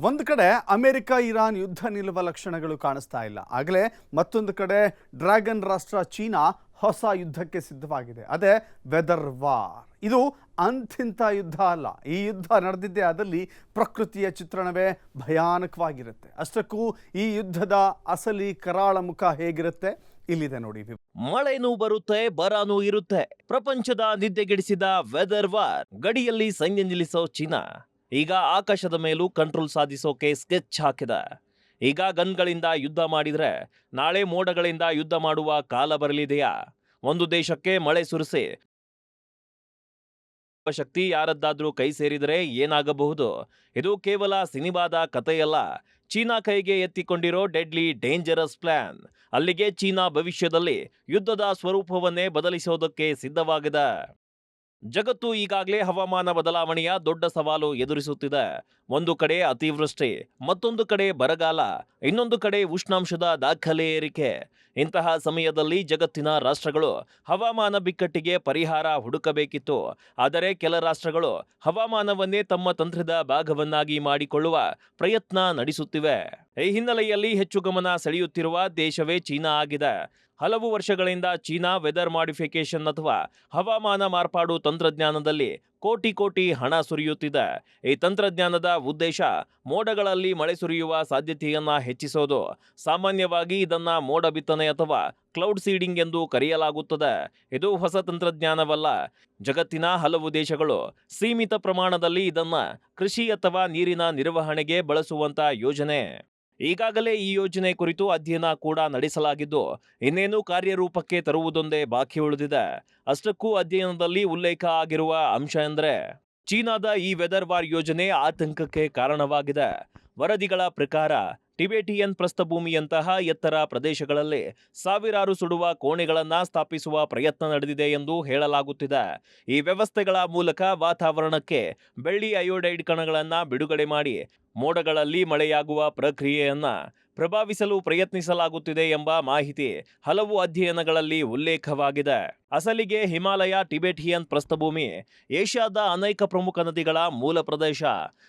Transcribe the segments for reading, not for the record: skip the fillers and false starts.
ಒಂದು ಕಡೆ America Iran ಯುದ್ಧ ನಿಲ್ಲುವ ಲಕ್ಷಣಗಳು ಕಾಣಿಸ್ತಾ ಇಲ್ಲ. ಆಗಲೇ ಮತ್ತೊಂದು ಕಡೆ ಡ್ರ್ಯಾಗನ್ ರಾಷ್ಟ್ರ ಚೀನಾ ಹೊಸ ಯುದ್ಧಕ್ಕೆ ಸಿದ್ಧವಾಗಿದೆ. ಅದೇ ವೆದರ್ ವಾರ್. ಇದು ಅಂತಿಂತ ಯುದ್ಧ ಅಲ್ಲ. ಈ ಯುದ್ಧ ನಡೆದಿದ್ದೇ ಆದಲ್ಲಿ ಪ್ರಕೃತಿಯ ಚಿತ್ರಣವೇ ಭಯಾನಕವಾಗಿರುತ್ತೆ. ಅಷ್ಟಕ್ಕೂ ಈ ಯುದ್ಧದ ಅಸಲಿ ಕರಾಳ ಮುಖ ಹೇಗಿರುತ್ತೆ ಇಲ್ಲಿದೆ ನೋಡಿ. ಮಳೆನೂ ಬರುತ್ತೆ, ಬರಾನೂ ಇರುತ್ತೆ. ಪ್ರಪಂಚದ ನಿದ್ದೆಗೆಡಿಸಿದ ವೆದರ್ ವಾರ್. ಗಡಿಯಲ್ಲಿ ಸೈನ್ಯ ನಿಲ್ಲಿಸೋ ಚೀನಾ ಈಗ ಆಕಾಶದ ಮೇಲೂ ಕಂಟ್ರೋಲ್ ಸಾಧಿಸೋಕೆ ಸ್ಕೆಚ್ ಹಾಕಿದೆ. ಈಗ ಗನ್ಗಳಿಂದ ಯುದ್ಧ ಮಾಡಿದ್ರೆ ನಾಳೆ ಮೋಡಗಳಿಂದ ಯುದ್ಧ ಮಾಡುವ ಕಾಲ ಬರಲಿದೆಯಾ? ಒಂದು ದೇಶಕ್ಕೆ ಮಳೆ ಸುರಿಸಿ ಶಕ್ತಿ ಯಾರದ್ದಾದ್ರೂ ಕೈ ಸೇರಿದರೆ ಏನಾಗಬಹುದು? ಇದು ಕೇವಲ ಸಿನಿಮಾದ ಕಥೆಯಲ್ಲ, ಚೀನಾ ಕೈಗೆ ಎತ್ತಿಕೊಂಡಿರೋ ಡೆಡ್ಲಿ ಡೇಂಜರಸ್ ಪ್ಲಾನ್. ಅಲ್ಲಿಗೆ ಚೀನಾ ಭವಿಷ್ಯದಲ್ಲಿ ಯುದ್ಧದ ಸ್ವರೂಪವನ್ನೇ ಬದಲಿಸೋದಕ್ಕೆ ಸಿದ್ಧವಾಗಿದೆ. ಜಗತ್ತು ಈಗಾಗಲೇ ಹವಾಮಾನ ಬದಲಾವಣೆಯ ದೊಡ್ಡ ಸವಾಲು ಎದುರಿಸುತ್ತಿದೆ. ಒಂದು ಕಡೆ ಅತಿವೃಷ್ಟಿ, ಮತ್ತೊಂದು ಕಡೆ ಬರಗಾಲ, ಇನ್ನೊಂದು ಕಡೆ ಉಷ್ಣಾಂಶದ ದಾಖಲೆ ಏರಿಕೆ. ಇಂತಹ ಸಮಯದಲ್ಲಿ ಜಗತ್ತಿನ ರಾಷ್ಟ್ರಗಳು ಹವಾಮಾನ ಬಿಕ್ಕಟ್ಟಿಗೆ ಪರಿಹಾರ ಹುಡುಕಬೇಕಿತ್ತು. ಆದರೆ ಕೆಲ ರಾಷ್ಟ್ರಗಳು ಹವಾಮಾನವನ್ನೇ ತಮ್ಮ ತಂತ್ರದ ಭಾಗವನ್ನಾಗಿ ಮಾಡಿಕೊಳ್ಳುವ ಪ್ರಯತ್ನ ನಡೆಸುತ್ತಿವೆ. ಈ ಹಿನ್ನೆಲೆಯಲ್ಲಿ ಹೆಚ್ಚು ಗಮನ ಸೆಳೆಯುತ್ತಿರುವ ದೇಶವೇ ಚೀನಾ ಆಗಿದೆ. ಹಲವು ವರ್ಷಗಳಿಂದ ಚೀನಾ ವೆದರ್ ಮಾಡಿಫಿಕೇಶನ್ ಅಥವಾ ಹವಾಮಾನ ಮಾರ್ಪಾಡು ತಂತ್ರಜ್ಞಾನದಲ್ಲಿ ಕೋಟಿ ಹಣ ಸುರಿಯುತ್ತಿದೆ. ಈ ತಂತ್ರಜ್ಞಾನದ ಉದ್ದೇಶ ಮೋಡಗಳಲ್ಲಿ ಮಳೆ ಸುರಿಯುವ ಸಾಧ್ಯತೆಯನ್ನ ಹೆಚ್ಚಿಸೋದು. ಸಾಮಾನ್ಯವಾಗಿ ಇದನ್ನ ಮೋಡ ಬಿತ್ತನೆ ಅಥವಾ ಕ್ಲೌಡ್ ಸೀಡಿಂಗ್ ಎಂದು ಕರೆಯಲಾಗುತ್ತದೆ. ಇದು ಹೊಸ ತಂತ್ರಜ್ಞಾನವಲ್ಲ. ಜಗತ್ತಿನ ಹಲವು ದೇಶಗಳು ಸೀಮಿತ ಪ್ರಮಾಣದಲ್ಲಿ ಇದನ್ನ ಕೃಷಿ ಅಥವಾ ನೀರಿನ ನಿರ್ವಹಣೆಗೆ ಬಳಸುವಂತ ಯೋಜನೆ. ಈಗಾಗಲೇ ಈ ಯೋಜನೆ ಕುರಿತು ಅಧ್ಯಯನ ಕೂಡ ನಡೆಸಲಾಗಿದ್ದು ಇನ್ನೇನು ಕಾರ್ಯರೂಪಕ್ಕೆ ತರುವುದೊಂದೇ ಬಾಕಿ ಉಳಿದಿದೆ. ಅಷ್ಟಕ್ಕೂ ಅಧ್ಯಯನದಲ್ಲಿ ಉಲ್ಲೇಖ ಆಗಿರುವ ಅಂಶ ಎಂದ್ರೆ ಚೀನಾದ ಈ ವೆದರ್ ವಾರ್ ಯೋಜನೆ ಆತಂಕಕ್ಕೆ ಕಾರಣವಾಗಿದೆ. ವರದಿಗಳ ಪ್ರಕಾರ ಟಿಬೆಟಿಯನ್ ಪ್ರಸ್ಥಭೂಮಿಯಂತಹ ಎತ್ತರ ಪ್ರದೇಶಗಳಲ್ಲಿ ಸಾವಿರಾರು ಸುಡುವ ಕೋಣೆಗಳನ್ನ ಸ್ಥಾಪಿಸುವ ಪ್ರಯತ್ನ ನಡೆದಿದೆ ಎಂದು ಹೇಳಲಾಗುತ್ತಿದೆ. ಈ ವ್ಯವಸ್ಥೆಗಳ ಮೂಲಕ ವಾತಾವರಣಕ್ಕೆ ಬೆಳ್ಳಿ ಅಯೋಡೈಡ್ ಕಣಗಳನ್ನ ಬಿಡುಗಡೆ ಮಾಡಿ ಮೋಡಗಳಲ್ಲಿ ಮಳೆಯಾಗುವ ಪ್ರಕ್ರಿಯೆಯನ್ನ ಪ್ರಭಾವಿಸಲು ಪ್ರಯತ್ನಿಸಲಾಗುತ್ತಿದೆ ಎಂಬ ಮಾಹಿತಿ ಹಲವು ಅಧ್ಯಯನಗಳಲ್ಲಿ ಉಲ್ಲೇಖವಾಗಿದೆ. ಅಸಲಿಗೆ ಹಿಮಾಲಯ ಟಿಬೆಟಿಯನ್ ಪ್ರಸ್ಥಭೂಮಿ ಏಷ್ಯಾದ ಅನೇಕ ಪ್ರಮುಖ ನದಿಗಳ ಮೂಲ ಪ್ರದೇಶ.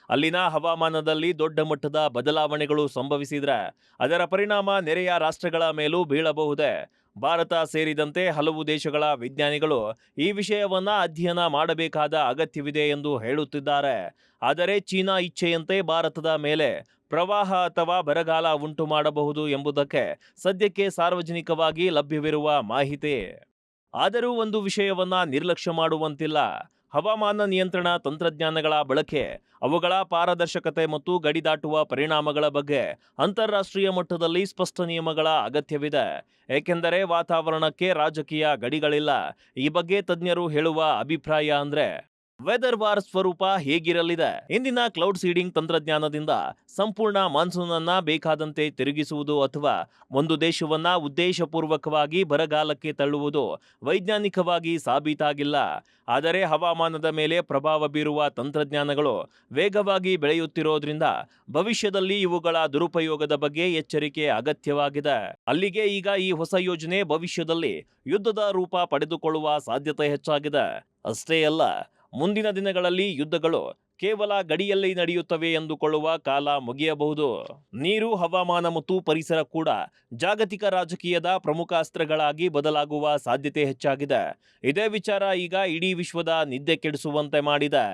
ಅಲ್ಲಿನ ಹವಾಮಾನದಲ್ಲಿ ದೊಡ್ಡ ಮಟ್ಟದ ಬದಲಾವಣೆಗಳು ಸಂಭವಿಸಿದ್ರೆ ಅದರ ಪರಿಣಾಮ ನೆರೆಯ ರಾಷ್ಟ್ರಗಳ ಮೇಲೂ ಬೀಳಬಹುದೇ. ಭಾರತ ಸೇರಿದಂತೆ ಹಲವು ದೇಶಗಳ ವಿಜ್ಞಾನಿಗಳು ಈ ವಿಷಯವನ್ನ ಅಧ್ಯಯನ ಮಾಡಬೇಕಾದ ಅಗತ್ಯವಿದೆ ಎಂದು ಹೇಳುತ್ತಿದ್ದಾರೆ. ಆದರೆ ಚೀನಾ ಇಚ್ಛೆಯಂತೆ ಭಾರತದ ಮೇಲೆ ಪ್ರವಾಹ ಅಥವಾ ಬರಗಾಲ ಉಂಟು ಮಾಡಬಹುದು ಎಂಬುದಕ್ಕೆ ಸದ್ಯಕ್ಕೆ ಸಾರ್ವಜನಿಕವಾಗಿ ಲಭ್ಯವಿರುವ ಮಾಹಿತಿ. ಆದರೂ ಒಂದು ವಿಷಯವನ್ನ ನಿರ್ಲಕ್ಷ್ಯ ಮಾಡುವಂತಿಲ್ಲ. ಹವಾಮಾನ ನಿಯಂತ್ರಣ ತಂತ್ರಜ್ಞಾನಗಳ ಬಳಕೆ, ಅವುಗಳ ಪಾರದರ್ಶಕತೆ ಮತ್ತು ಗಡಿ ದಾಟುವ ಪರಿಣಾಮಗಳ ಬಗ್ಗೆ ಅಂತಾರಾಷ್ಟ್ರೀಯ ಮಟ್ಟದಲ್ಲಿ ಸ್ಪಷ್ಟ ನಿಯಮಗಳ ಅಗತ್ಯವಿದೆ. ಏಕೆಂದರೆ ವಾತಾವರಣಕ್ಕೆ ರಾಜಕೀಯ ಗಡಿಗಳಿಲ್ಲ. ಈ ಬಗ್ಗೆ ತಜ್ಞರು ಹೇಳುವ ಅಭಿಪ್ರಾಯ ಅಂದ್ರೆ ವೆದರ್ ವಾರ್ ಸ್ವರೂಪ ಹೇಗಿರಲಿದೆ? ಇಂದಿನ ಕ್ಲೌಡ್ ಸೀಡಿಂಗ್ ತಂತ್ರಜ್ಞಾನದಿಂದ ಸಂಪೂರ್ಣ ಮಾನ್ಸೂನ್ ಅನ್ನ ಬೇಕಾದಂತೆ ತಿರುಗಿಸುವುದು ಅಥವಾ ಒಂದು ದೇಶವನ್ನ ಉದ್ದೇಶಪೂರ್ವಕವಾಗಿ ಬರಗಾಲಕ್ಕೆ ತಳ್ಳುವುದು ವೈಜ್ಞಾನಿಕವಾಗಿ ಸಾಬೀತಾಗಿಲ್ಲ. ಆದರೆ ಹವಾಮಾನದ ಮೇಲೆ ಪ್ರಭಾವ ಬೀರುವ ತಂತ್ರಜ್ಞಾನಗಳು ವೇಗವಾಗಿ ಬೆಳೆಯುತ್ತಿರೋದ್ರಿಂದ ಭವಿಷ್ಯದಲ್ಲಿ ಇವುಗಳ ದುರುಪಯೋಗದ ಬಗ್ಗೆ ಎಚ್ಚರಿಕೆ ಅಗತ್ಯವಾಗಿದೆ. ಅಲ್ಲಿಗೆ ಈಗ ಈ ಹೊಸ ಯೋಜನೆ ಭವಿಷ್ಯದಲ್ಲಿ ಯುದ್ಧದ ರೂಪ ಪಡೆದುಕೊಳ್ಳುವ ಸಾಧ್ಯತೆ ಹೆಚ್ಚಾಗಿದೆ. ಅಷ್ಟೇ ಅಲ್ಲ, ಮುಂದಿನ ದಿನಗಳಲ್ಲಿ ಯುದ್ಧಗಳು ಕೇವಲ ಗಡಿಯಲ್ಲಿ ನಡೆಯುತ್ತವೆ ಎಂದುಕೊಳ್ಳುವ ಕಾಲ ಮುಗಿಯಬಹುದು. ನೀರು, ಹವಾಮಾನ ಮತ್ತು ಪರಿಸರ ಕೂಡ ಜಾಗತಿಕ ರಾಜಕೀಯದ ಪ್ರಮುಖ ಅಸ್ತ್ರಗಳಾಗಿ ಬದಲಾಗುವ ಸಾಧ್ಯತೆ ಹೆಚ್ಚಾಗಿದೆ. ಇದೇ ವಿಚಾರ ಈಗ ಇಡೀ ವಿಶ್ವದ ನಿದ್ದೆ ಕೆಡಿಸುವಂತೆ ಮಾಡಿದೆ.